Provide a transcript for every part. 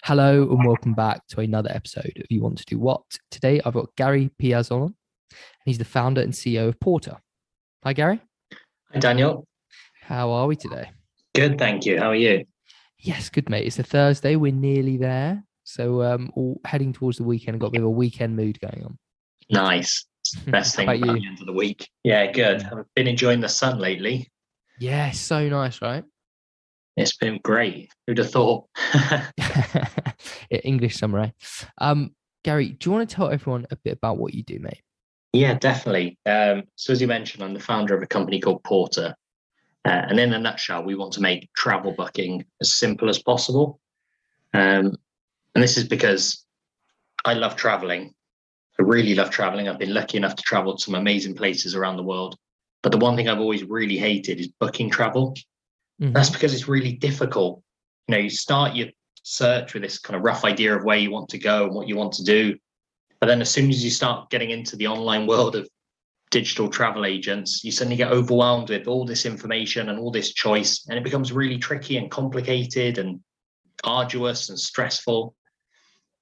Hello and welcome back to another episode of You Want to Do What? Today I've got Gary Piazzon, and he's the founder and CEO of Porter. Hi, Gary. Hi, Daniel. How are we today? Good, thank you. How are you? Yes, good, mate. It's a Thursday. We're nearly there. So all heading towards the weekend. Got a bit of a weekend mood going on. Nice. It's the best How thing about about you? the end of the week. Yeah, good. I've been enjoying the sun lately. Yeah, so nice, right? It's been great. Who'd have thought? English summary. Gary, do you want to tell everyone a bit about what you do, mate? Yeah, definitely. So as you mentioned, I'm the founder of a company called Porter. And in a nutshell, we want to make travel booking as simple as possible. And this is because I love traveling. I really love traveling. I've been lucky enough to travel to some amazing places around the world. But the one thing I've always really hated is booking travel. That's Mm-hmm. because it's really difficult. You start your search with this kind of rough idea of where you want to go and what you want to do. But then as soon as you start getting into the online world of digital travel agents, you suddenly get overwhelmed with all this information and all this choice. And it becomes really tricky and complicated and arduous and stressful.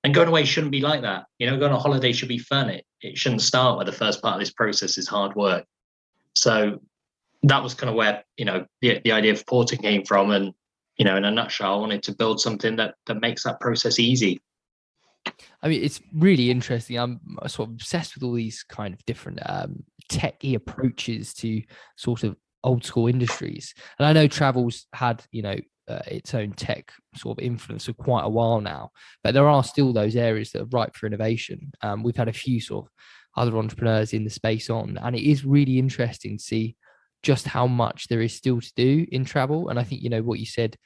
And going away shouldn't be like that. Going on holiday should be fun. It shouldn't start where the first part of this process is hard work. So that was kind of where the idea of porting came from, and in a nutshell, I wanted to build something that makes that process easy. I mean, it's really interesting. I'm sort of obsessed with all these kind of different techy approaches to sort of old school industries. And I know travel's had, its own tech sort of influence for quite a while now, but there are still those areas that are ripe for innovation. We've had a few sort of other entrepreneurs in the space on, and it is really interesting to see just how much there is still to do in travel. And I think, what you said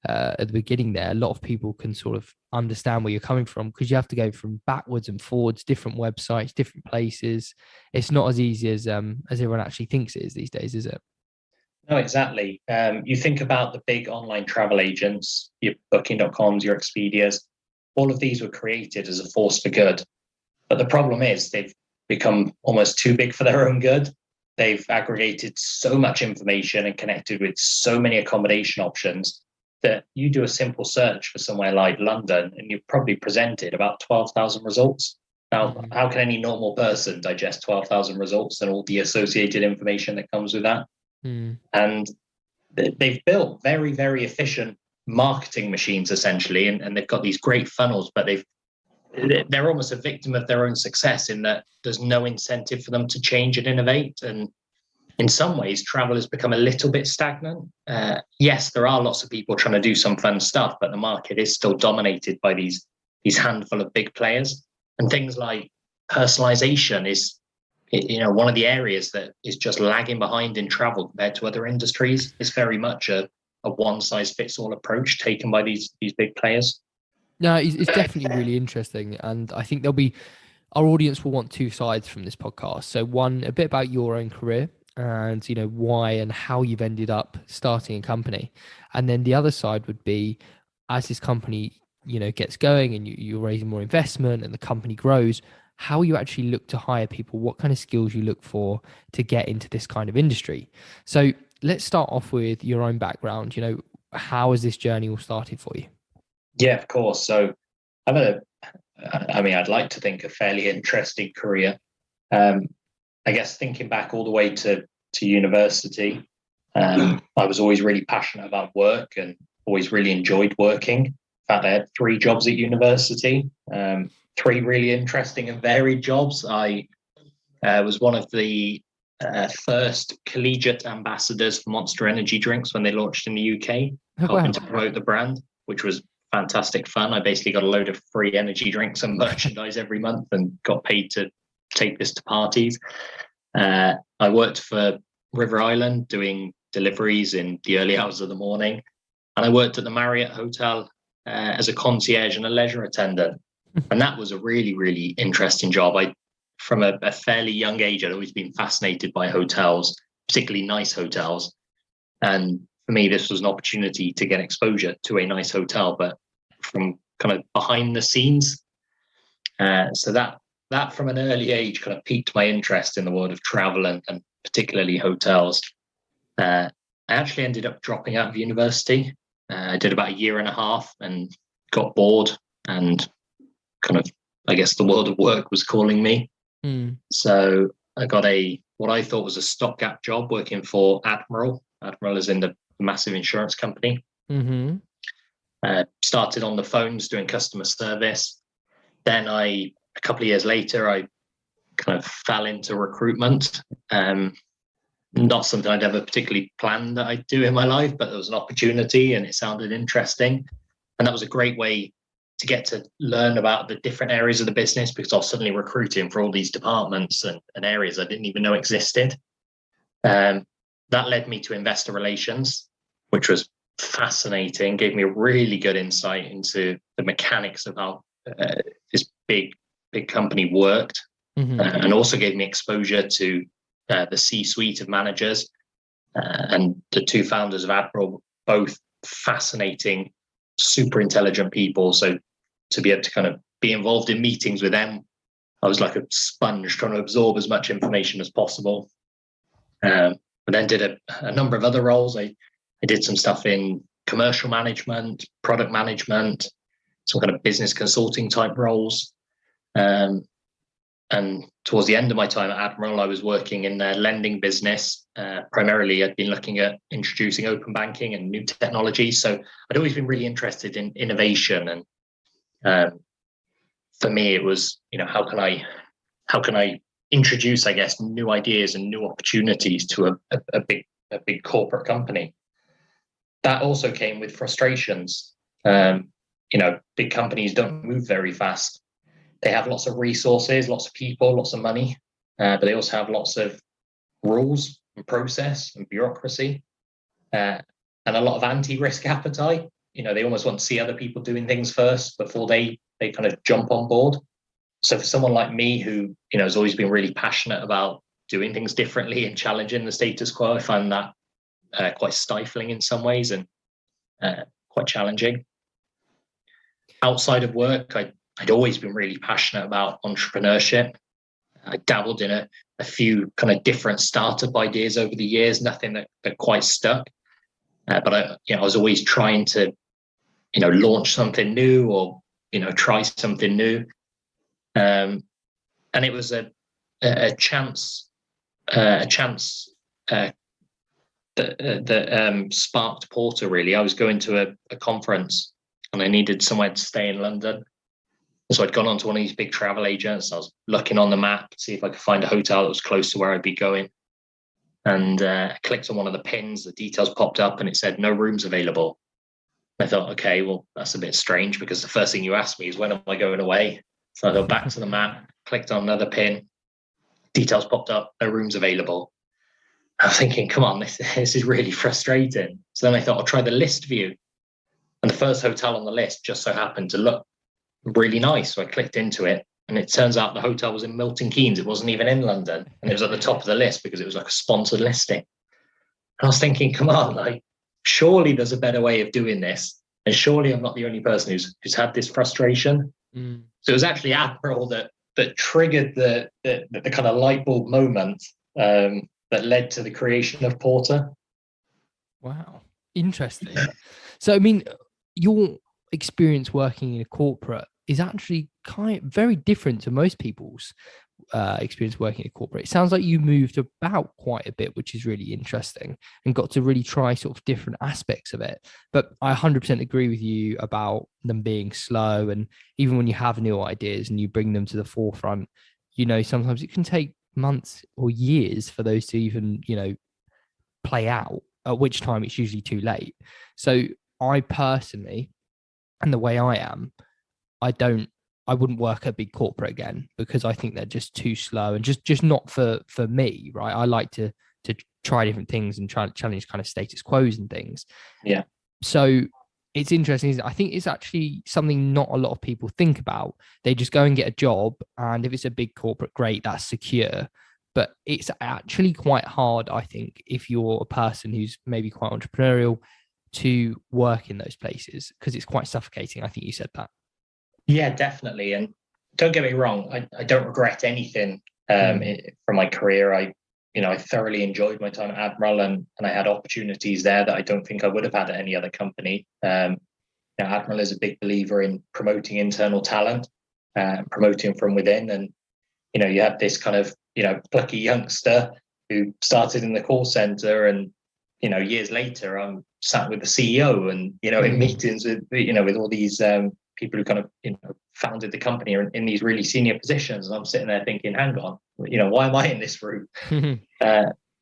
at the beginning there, a lot of people can sort of understand where you're coming from because you have to go from backwards and forwards, different websites, different places. It's not as easy as everyone actually thinks it is these days, is it? No, exactly. You think about the big online travel agents, your booking.coms, your Expedias, all of these were created as a force for good. But the problem is they've become almost too big for their own good. They've aggregated so much information and connected with so many accommodation options that you do a simple search for somewhere like London and you've probably presented about 12,000 results. Now, Mhm. how can any normal person digest 12,000 results and all the associated information that comes with that? Mm. And they've built very, very efficient marketing machines, essentially, and they've got these great funnels, but they're almost a victim of their own success in that there's no incentive for them to change and innovate. And in some ways, travel has become a little bit stagnant. Yes, there are lots of people trying to do some fun stuff, but the market is still dominated by these handful of big players. And things like personalization is, one of the areas that is just lagging behind in travel compared to other industries. It's very much a one size fits all approach taken by these big players. No, it's definitely really interesting. And I think there'll be our audience will want two sides from this podcast. So one, a bit about your own career and why and how you've ended up starting a company. And then the other side would be as this company, gets going and you're raising more investment and the company grows, how you actually look to hire people, what kind of skills you look for to get into this kind of industry. So let's start off with your own background. How has this journey all started for you? Yeah, of course. So I've had I'd like to think a fairly interesting career. Um, I guess thinking back all the way to university, I was always really passionate about work and always really enjoyed working. In fact, I had three jobs at university, three really interesting and varied jobs. I was one of the first collegiate ambassadors for Monster Energy drinks when they launched in the UK, Oh, helping wow. to promote the brand, which was fantastic fun. I basically got a load of free energy drinks and merchandise every month and got paid to take this to parties. I worked for River Island doing deliveries in the early hours of the morning. And I worked at the Marriott Hotel as a concierge and a leisure attendant. And that was a really, really interesting job. From a fairly young age, I'd always been fascinated by hotels, particularly nice hotels. And for me, this was an opportunity to get exposure to a nice hotel, but from kind of behind the scenes. So that from an early age kind of piqued my interest in the world of travel and particularly hotels. I actually ended up dropping out of university. I did about a year and a half and got bored and kind of, I guess, the world of work was calling me. So I got what I thought was a stopgap job working for Admiral. Admiral is in the massive insurance company. Started on the phones doing customer service. Then a couple of years later, I kind of fell into recruitment. Not something I'd ever particularly planned that I'd do in my life, but there was an opportunity and it sounded interesting. And that was a great way to get to learn about the different areas of the business, because I was suddenly recruiting for all these departments and areas I didn't even know existed. That led me to investor relations, which was fascinating, gave me a really good insight into the mechanics of how this big company worked, and also gave me exposure to the C-suite of managers, and the two founders of Admiral, both fascinating, super intelligent people. So to be able to kind of be involved in meetings with them, I was like a sponge trying to absorb as much information as possible. But then did a number of other roles. I did some stuff in commercial management, product management, some kind of business consulting type roles. And towards the end of my time at Admiral, I was working in their lending business. Primarily, I'd been looking at introducing open banking and new technology. So I'd always been really interested in innovation. And for me, it was, how can I introduce, I guess, new ideas and new opportunities to a big corporate company. That also came with frustrations. Big companies don't move very fast. They have lots of resources, lots of people, lots of money, but they also have lots of rules and process and bureaucracy, and a lot of anti-risk appetite. They almost want to see other people doing things first before they kind of jump on board. So for someone like me who, has always been really passionate about doing things differently and challenging the status quo, I find that quite stifling in some ways and quite challenging. Outside of work, I'd always been really passionate about entrepreneurship. I dabbled in a few kind of different startup ideas over the years, nothing that quite stuck. But I was always trying to, launch something new or, try something new. And it was a chance that sparked Porter, really. I was going to a conference and I needed somewhere to stay in London. So I'd gone on to one of these big travel agents. I was looking on the map to see if I could find a hotel that was close to where I'd be going. And I clicked on one of the pins, the details popped up and it said, no rooms available. I thought, okay, well, that's a bit strange because the first thing you asked me is, when am I going away? So I got back to the map, clicked on another pin, details popped up, no rooms available. I was thinking, come on, this is really frustrating. So then I thought, I'll try the list view. And the first hotel on the list just so happened to look really nice. So I clicked into it and it turns out the hotel was in Milton Keynes. It wasn't even in London. And it was at the top of the list because it was like a sponsored listing. And I was thinking, come on, surely there's a better way of doing this. And surely I'm not the only person who's had this frustration. So it was actually Admiral that triggered the kind of light bulb moment that led to the creation of Porter. Wow. Interesting. So, I mean, your experience working in a corporate is actually very different to most people's experience working in a corporate. It sounds like you moved about quite a bit, which is really interesting, and got to really try sort of different aspects of it. But I 100% agree with you about them being slow. And even when you have new ideas and you bring them to the forefront, sometimes it can take months or years for those to even, play out, at which time it's usually too late. So I personally, and the way I am, I wouldn't work at big corporate again because I think they're just too slow and just not for me, right? I like to try different things and try to challenge kind of status quos and things. Yeah. So it's interesting. I think it's actually something not a lot of people think about. They just go and get a job, and if it's a big corporate, great, that's secure. But it's actually quite hard, I think, if you're a person who's maybe quite entrepreneurial, to work in those places because it's quite suffocating. I think you said that. Yeah, definitely. And don't get me wrong, I don't regret anything from my career. I thoroughly enjoyed my time at Admiral and I had opportunities there that I don't think I would have had at any other company. I Admiral is a big believer in promoting internal talent, promoting from within. And, you have this kind of, plucky youngster who started in the call center, and, years later, I'm sat with the CEO and, in meetings with, with all these people who kind of, founded the company or in these really senior positions. And I'm sitting there thinking, hang on, why am I in this room?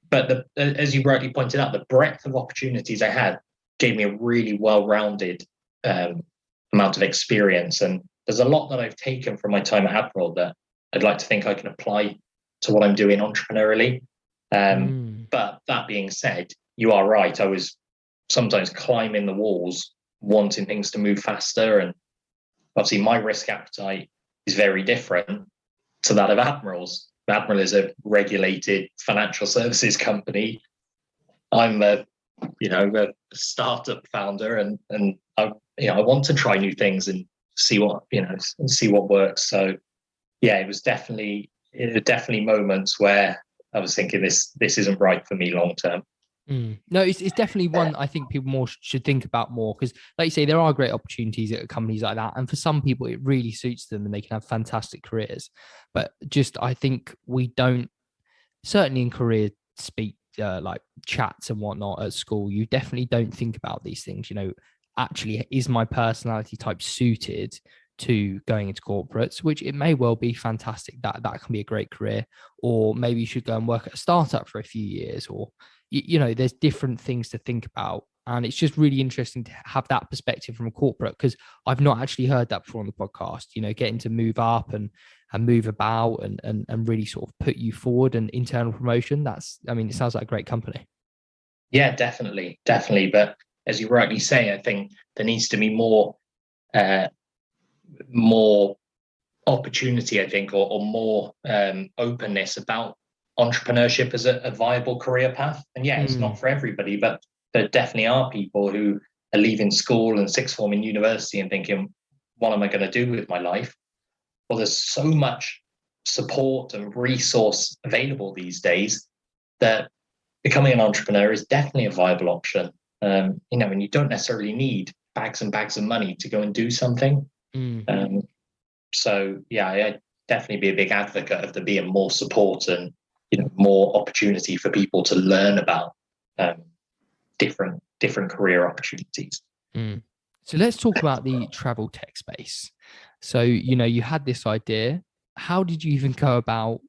But as you rightly pointed out, the breadth of opportunities I had gave me a really well-rounded amount of experience. And there's a lot that I've taken from my time at Admiral that I'd like to think I can apply to what I'm doing entrepreneurially. But that being said, you are right. I was sometimes climbing the walls, wanting things to move faster. And obviously my risk appetite is very different to that of Admiral's. Admiral is a regulated financial services company. I'm a startup founder, and I want to try new things and see what works. So yeah, it was definitely moments where I was thinking this isn't right for me long term. No, it's definitely one I think people more should think about more, because like you say, there are great opportunities at companies like that, and for some people it really suits them and they can have fantastic careers. But just I think we don't, certainly in career speak, like chats and whatnot at school, you definitely don't think about these things. Actually, is my personality type suited to going into corporates? Which it may well be fantastic, that can be a great career, or maybe you should go and work at a startup for a few years, or there's different things to think about. And it's just really interesting to have that perspective from a corporate, because I've not actually heard that before on the podcast, getting to move up and move about and really sort of put you forward, and internal promotion. It sounds like a great company. Yeah, definitely. But as you rightly say, I think there needs to be more opportunity, I think, or more openness about entrepreneurship as a viable career path. And yeah, it's not for everybody, but there definitely are people who are leaving school and sixth form in university and thinking, what am I going to do with my life? Well, there's so much support and resource available these days that becoming an entrepreneur is definitely a viable option. And you don't necessarily need bags and bags of money to go and do something. So yeah, I'd definitely be a big advocate of there being more support and more opportunity for people to learn about different career opportunities. So let's talk about the travel tech space. So you had this idea. How did you even go about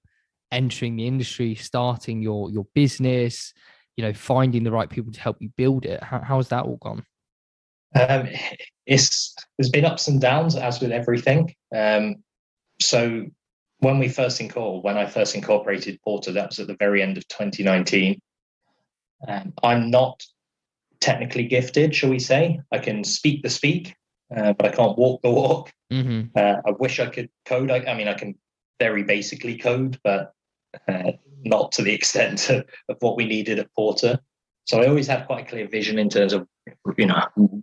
entering the industry, starting your business? Finding the right people to help you build it. How's that all gone? There's been ups and downs, as with everything. So when I first incorporated Porter, that was at the very end of 2019. I'm not technically gifted, shall we say. I can speak the speak, but I can't walk the walk. I wish I could code. I can very basically code, but not to the extent of what we needed at Porter. So I always had quite a clear vision in terms of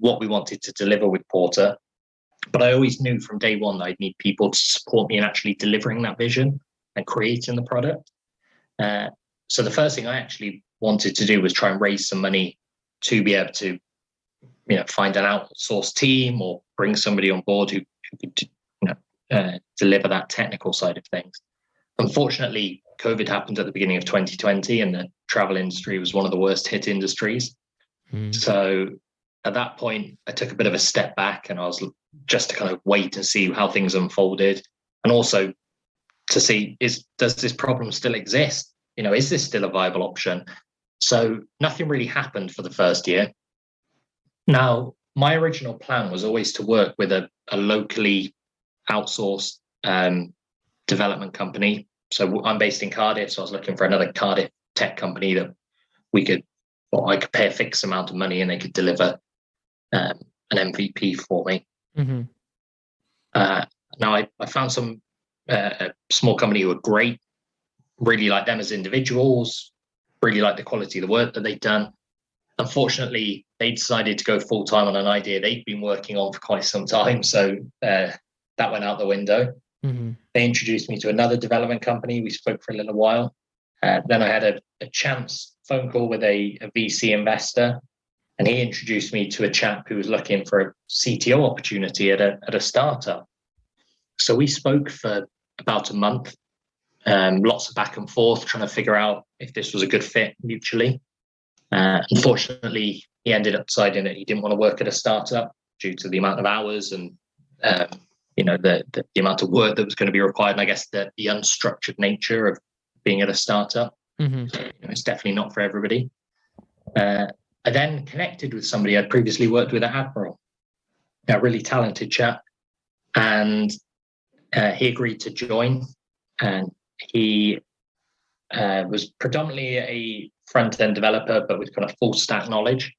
what we wanted to deliver with Porter. But I always knew from day one that I'd need people to support me in actually delivering that vision and creating the product. So the first thing I actually wanted to do was try and raise some money to be able to, find an outsourced team or bring somebody on board who could, deliver that technical side of things. Unfortunately, COVID happened at the beginning of 2020, and the travel industry was one of the worst hit industries. So at that point, I took a bit of a step back, and I was just to kind of wait and see how things unfolded, and also to see, does this problem still exist? Is this still a viable option? So nothing really happened for the first year. Now, my original plan was always to work with a locally outsourced development company. So I'm based in Cardiff, so I was looking for another Cardiff tech company that I could pay a fixed amount of money and they could deliver an MVP for me. Now I found some a small company who were great, really liked them as individuals, really liked the quality of the work that they'd done. Unfortunately, they decided to go full time on an idea they'd been working on for quite some time, so that went out the window. They introduced me to another development company. We spoke for a little while. Then I had a chance phone call with a VC investor And he introduced me to a chap who was looking for a CTO opportunity at a startup. So we spoke for about a month, lots of back and forth, trying to figure out if this was a good fit mutually. Unfortunately, he ended up deciding that he didn't want to work at a startup due to the amount of hours and the amount of work that was going to be required, and I guess the unstructured nature of being at a startup. It's definitely not for everybody. I then connected with somebody I'd previously worked with at Admiral, a really talented chap, and he agreed to join. And he was predominantly a front-end developer, but with kind of full stack knowledge.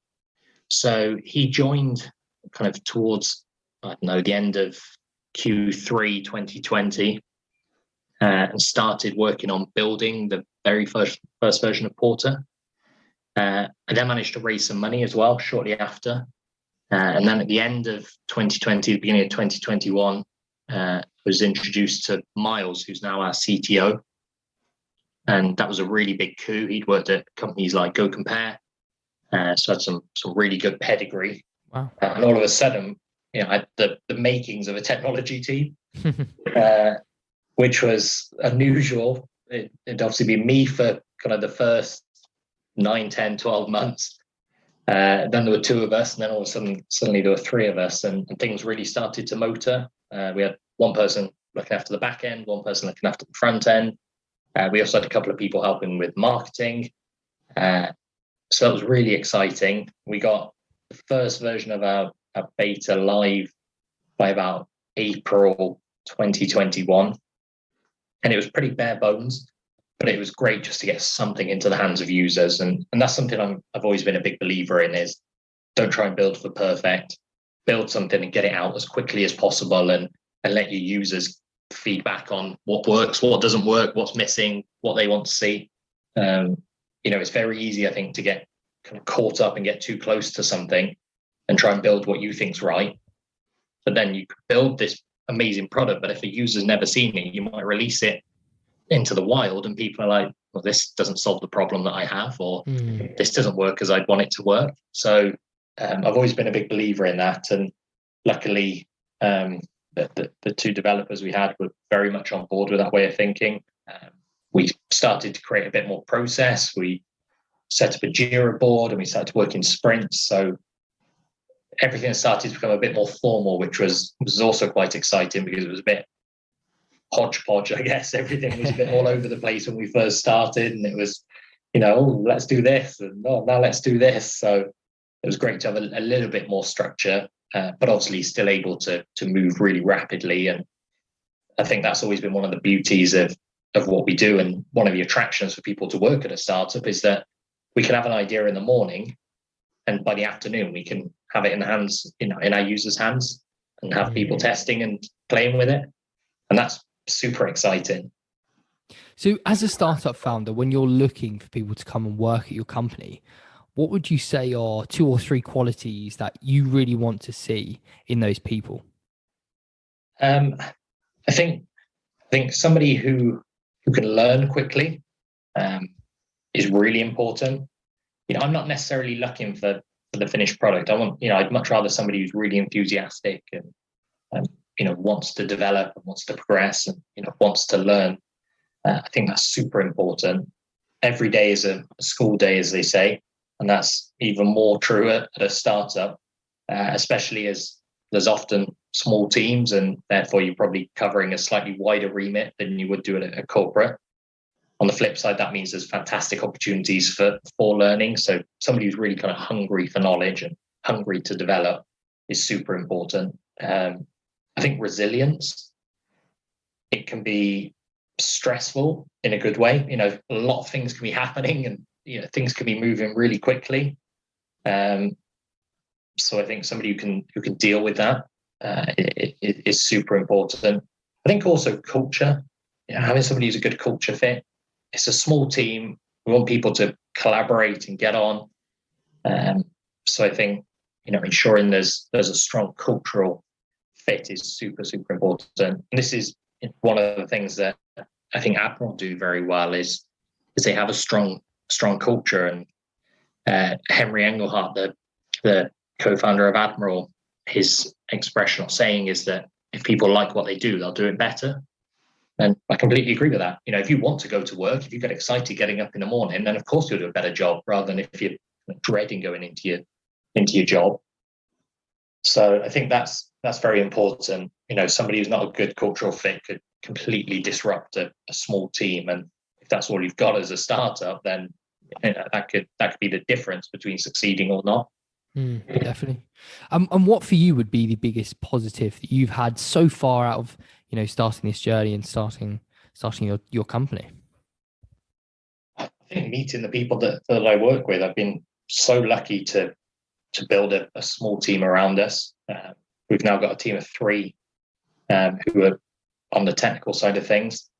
So he joined kind of towards, the end of Q3 2020 and started working on building the very first version of Porter. I then managed to raise some money as well shortly after. And then at the end of 2020, the beginning of 2021, was introduced to Miles, who's now our CTO. And that was a really big coup. He'd worked at companies like Go Compare, so had some really good pedigree. Wow. And all of a sudden, I had the makings of a technology team, which was unusual. It'd obviously been me for kind of the first 9, 10, 12 months. Then there were 2 of us, and then all of a sudden, suddenly there were 3 of us, and things really started to motor. We had one person looking after the back end, one person looking after the front end. We also had a couple of people helping with marketing. So that was really exciting. We got the first version of our beta live by about April 2021. And it was pretty bare bones, but it was great just to get something into the hands of users. And that's something I've always been a big believer in, is don't try and build for perfect. Build something and get it out as quickly as possible, and let your users feedback on what works, what doesn't work, what's missing, what they want to see. It's very easy, I think, to get kind of caught up and get too close to something and try and build what you think's right. But then you could build this amazing product, but if a user's never seen it, you might release it into the wild and people are like, well, this doesn't solve the problem that I have, or this doesn't work as I'd want it to work. So I've always been a big believer in that. And luckily, the 2 developers we had were very much on board with that way of thinking. We started to create a bit more process. We set up a Jira board and we started to work in sprints. So everything started to become a bit more formal, which was also quite exciting because it was a bit hodgepodge, I guess. Everything was a bit all over the place when we first started, and it was, let's do this, and now let's do this. So it was great to have a little bit more structure, but obviously still able to move really rapidly. And I think that's always been one of the beauties of what we do, and one of the attractions for people to work at a startup is that we can have an idea in the morning, and by the afternoon we can have it in the hands, in our users' hands, and have people testing and playing with it. And that's super exciting. So as a startup founder, when you're looking for people to come and work at your company, what would you say are 2 or 3 qualities that you really want to see in those people? I think somebody who can learn quickly is really important. I'm not necessarily looking for the finished product. I'd much rather somebody who's really enthusiastic and wants to develop and wants to progress and wants to learn. I think that's super important. Every day is a school day, as they say, and that's even more true at a startup, especially as there's often small teams, and therefore you're probably covering a slightly wider remit than you would do at a corporate. On the flip side, that means there's fantastic opportunities for learning. So somebody who's really kind of hungry for knowledge and hungry to develop is super important. I think resilience, it can be stressful in a good way. A lot of things can be happening, and things can be moving really quickly. So I think somebody who can deal with that is super important. I think also culture, having somebody who's a good culture fit. It's a small team. We want people to collaborate and get on. So I think ensuring there's a strong cultural fit is super, super important. And this is one of the things that I think Admiral do very well is they have a strong culture. And Henry Engelhardt, the the co-founder of Admiral, his expression or saying is that if people like what they do, they'll do it better. And I completely agree with that. If you want to go to work, if you get excited getting up in the morning, then of course you'll do a better job rather than if you're dreading going into your job. So I think that's very important. Somebody who's not a good cultural fit could completely disrupt a small team. And if that's all you've got as a startup, then that could be the difference between succeeding or not. Definitely. And what for you would be the biggest positive that you've had so far out of starting this journey and starting your company? I think meeting the people that I work with, I've been so lucky to build a small team around us. We've now got a team of 3 who are on the technical side of things.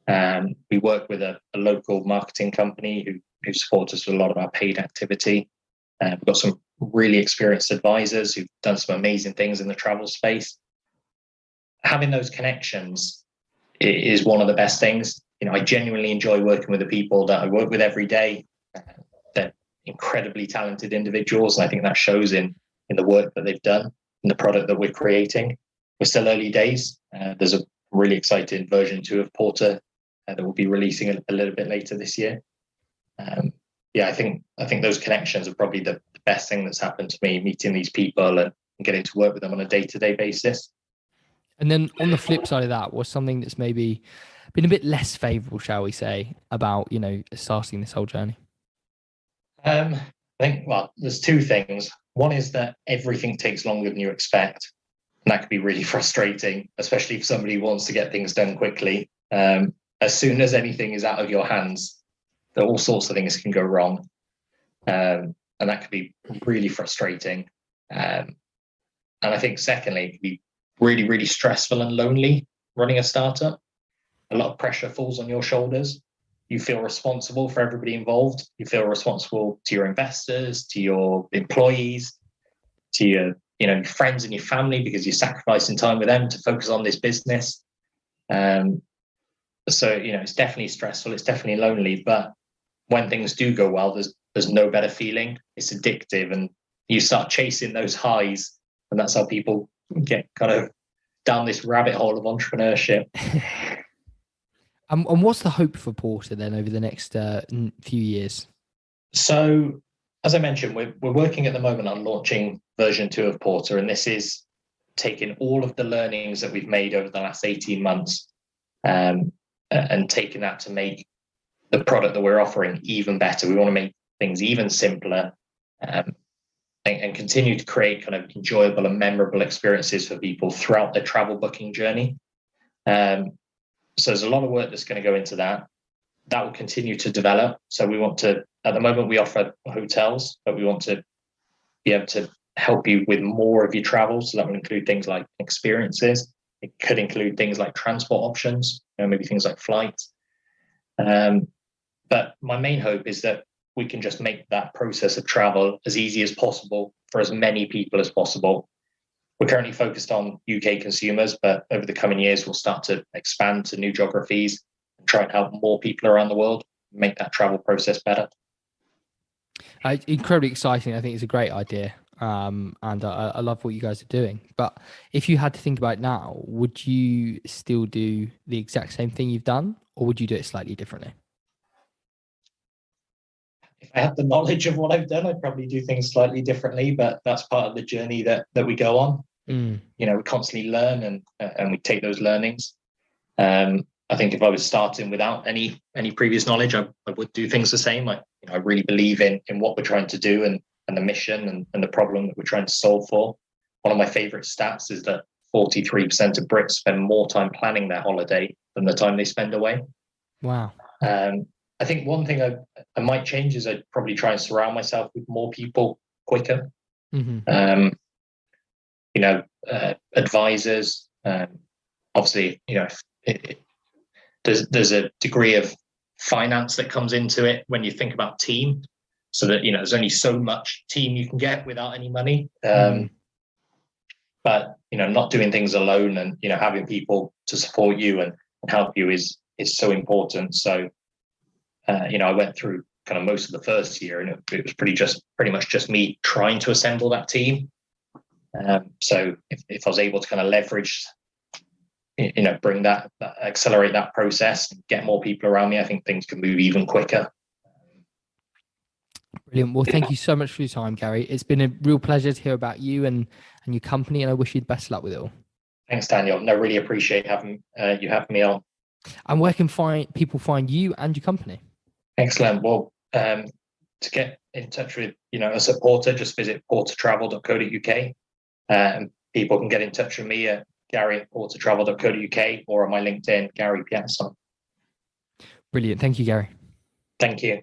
We work with a local marketing company who supports us with a lot of our paid activity. We've got some really experienced advisors who've done some amazing things in the travel space. Having those connections is one of the best things. I genuinely enjoy working with the people that I work with every day. They're incredibly talented individuals, and I think that shows in the work that they've done and the product that we're creating. We're still early days. There's a really exciting version 2 of Porter that we'll be releasing a little bit later this year. I think those connections are probably the best thing that's happened to me, meeting these people and getting to work with them on a day-to-day basis. And then on the flip side of that, was something that's maybe been a bit less favorable, shall we say, about starting this whole journey? I think, there's 2 things. One is that everything takes longer than you expect, and that could be really frustrating, especially if somebody wants to get things done quickly. As soon as anything is out of your hands, all sorts of things can go wrong, and that could be really frustrating. And I think secondly, it could be really, really stressful and lonely running a startup. A lot of pressure falls on your shoulders. You feel responsible for everybody involved. You feel responsible to your investors, to your employees, to your friends and your family, because you're sacrificing time with them to focus on this business. So it's definitely stressful. It's definitely lonely. But when things do go well, there's no better feeling. It's addictive, and you start chasing those highs, and that's how people get kind of down this rabbit hole of entrepreneurship. And what's the hope for Porter then over the next few years? So, as I mentioned, we're working at the moment on launching version 2 of Porter, and this is taking all of the learnings that we've made over the last 18 months and taking that to make the product that we're offering even better. We want to make things even simpler and continue to create kind of enjoyable and memorable experiences for people throughout their travel booking journey. So there's a lot of work that's going to go into that. That will continue to develop. So we want to, at the moment, we offer hotels, but we want to be able to help you with more of your travel. So that will include things like experiences. It could include things like transport options, maybe things like flights. But my main hope is that we can just make that process of travel as easy as possible for as many people as possible. We're currently focused on UK consumers, but over the coming years, we'll start to expand to new geographies and try and help more people around the world make that travel process better. Incredibly exciting. I think it's a great idea. And I love what you guys are doing. But if you had to think about it now, would you still do the exact same thing you've done, or would you do it slightly differently? If I had the knowledge of what I've done, I'd probably do things slightly differently, but that's part of the journey that we go on. We constantly learn and we take those learnings. I think if I was starting without any previous knowledge, I would do things the same. I really believe in what we're trying to do and the mission and the problem that we're trying to solve for. One of my favorite stats is that 43% of Brits spend more time planning their holiday than the time they spend away. Wow. I think one thing I might change is I'd probably try and surround myself with more people quicker. Mm-hmm. Advisors. Obviously, there's a degree of finance that comes into it when you think about team. So that there's only so much team you can get without any money. But not doing things alone and having people to support you and help you is so important. So I went through kind of most of the first year, and it was pretty much just me trying to assemble that team. So if I was able to kind of leverage, bring that accelerate that process, and get more people around me, I think things can move even quicker. Brilliant. Well, thank you so much for your time, Gary. It's been a real pleasure to hear about you and your company, and I wish you the best of luck with it all. Thanks, Daniel. No, really appreciate having me on. And where can people find you and your company? Excellent. Well, to get in touch with a supporter, just visit portertravel.co.uk. And people can get in touch with me at gary@portertravel.co.uk or on my LinkedIn, Gary Piazzon. Brilliant. Thank you, Gary. Thank you.